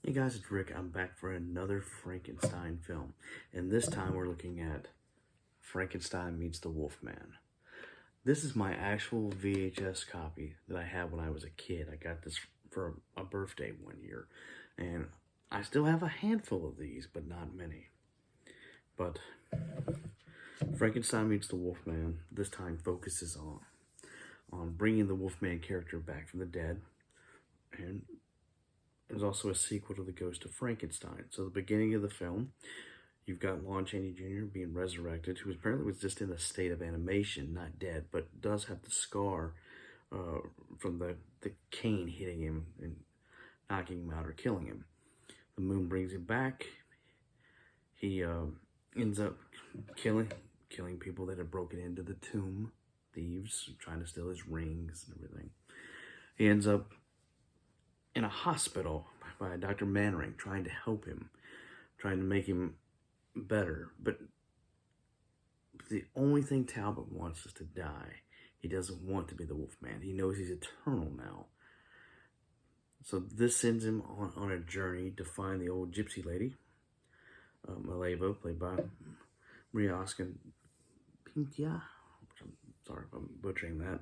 Hey guys, it's Rick. I'm back for another Frankenstein film. And this time we're looking at Frankenstein Meets the Wolfman. This is my actual VHS copy that I had when I was a kid. I got this for a birthday one year. And I still have a handful of these, but not many. But Frankenstein Meets the Wolfman this time focuses on bringing the Wolfman character back from the dead. And there's also a sequel to The Ghost of Frankenstein. So the beginning of the film, you've got Lon Chaney Jr. being resurrected, who apparently was just in a state of animation, not dead, but does have the scar from the cane hitting him and knocking him out or killing him. The moon brings him back. He ends up killing people that had broken into the tomb, thieves, trying to steal his rings and everything. He ends up in a hospital by Dr. Mannering, trying to help him, trying to make him better. But the only thing Talbot wants is to die. He doesn't want to be the Wolfman. He knows he's eternal now. So this sends him on a journey to find the old gypsy lady, Maleva, played by Maria Pintia. I'm sorry if I'm butchering that.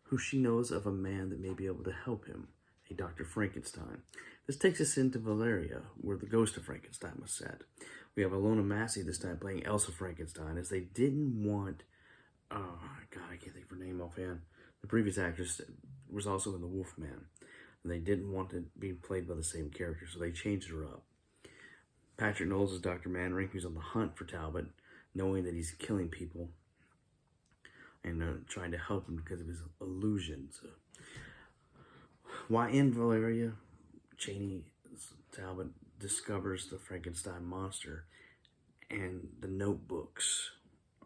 Who she knows of a man that may be able to help him, a Dr. Frankenstein. This takes us into Valeria, where the ghost of Frankenstein was set. We have Ilona Massey this time playing Elsa Frankenstein, as they didn't want, God, I can't think of her name offhand. The previous actress was also in The Wolfman, and they didn't want to be played by the same character, so they changed her up. Patrick Knowles is Dr. Mannering, who's on the hunt for Talbot, knowing that he's killing people and trying to help him because of his illusions. While in Valeria, Talbot discovers the Frankenstein monster, and the notebooks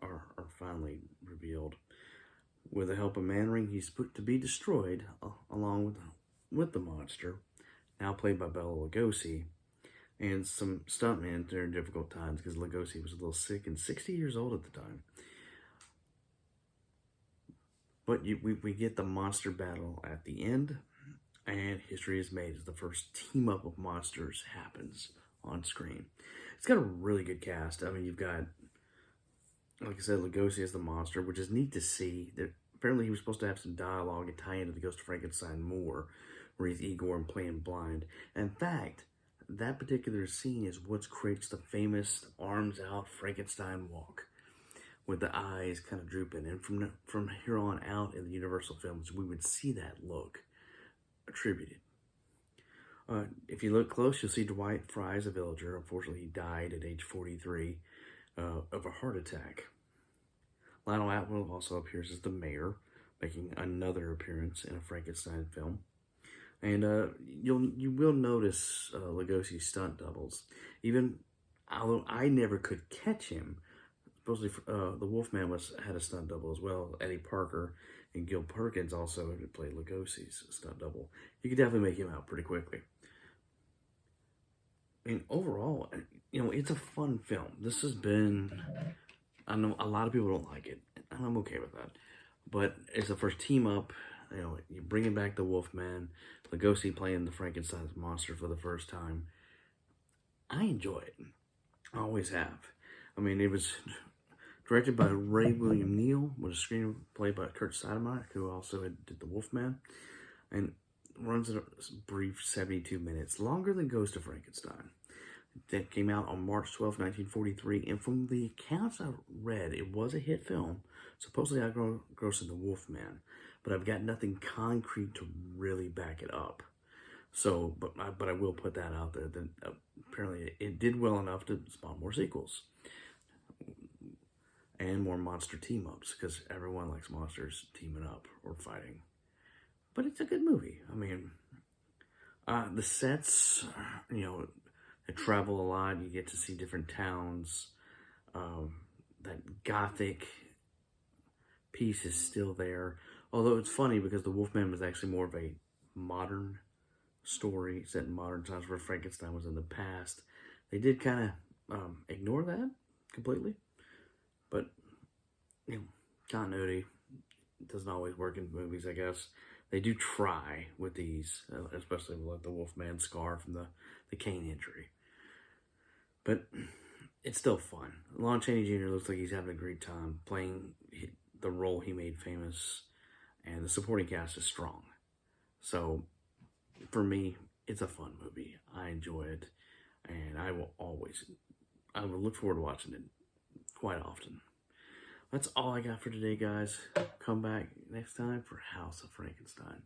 are finally revealed. With the help of Mannering, he's put to be destroyed along with the monster, now played by Bela Lugosi, and some stuntmen during difficult times because Lugosi was a little sick and 60 years old at the time. But we get the monster battle at the end, and history is made as the first team up of monsters happens on screen. It's got a really good cast. I mean, you've got, like I said, Lugosi as the monster, which is neat to see. That apparently he was supposed to have some dialogue and tie into the Ghost of Frankenstein more, where he's Igor and playing blind. In fact, that particular scene is what creates the famous arms out Frankenstein walk, with the eyes kind of drooping. And from here on out in the Universal films, we would see that look attributed. If you look close, you'll see Dwight Fry's a villager. Unfortunately, he died at age 43 of a heart attack. Lionel Atwill also appears as the mayor, making another appearance in a Frankenstein film. And you will notice Lugosi's stunt doubles. Even although I never could catch him, supposedly the Wolfman had a stunt double as well. Eddie Parker and Gil Perkins also had played Lugosi's stunt double. You could definitely make him out pretty quickly. I mean, overall, it's a fun film. This has been, I know a lot of people don't like it, and I'm okay with that. But it's the first team up. You're bringing back the Wolfman, Lugosi playing the Frankenstein's monster for the first time. I enjoy it. I always have. I mean, it was directed by Ray William Neal, with a screenplay by Kurt Sidemeyer, who also did The Wolfman, and runs a brief 72 minutes, longer than Ghost of Frankenstein. That came out on March 12, 1943, and from the accounts I read, it was a hit film. Supposedly outgrossing The Wolfman, but I've got nothing concrete to really back it up. So, but I will put that out there, that apparently it did well enough to spawn more sequels and more monster team-ups, because everyone likes monsters teaming up or fighting. But it's a good movie. I mean, the sets, they travel a lot. You get to see different towns. That gothic piece is still there. Although it's funny because The Wolfman was actually more of a modern story set in modern times, where Frankenstein was in the past. They did kind of ignore that completely. But, continuity doesn't always work in movies, I guess. They do try with these, especially with the Wolfman scar from the cane injury. But it's still fun. Lon Chaney Jr. looks like he's having a great time playing the role he made famous, and the supporting cast is strong. So, for me, it's a fun movie. I enjoy it, and I will look forward to watching it quite often. That's all I got for today, guys. Come back next time for House of Frankenstein.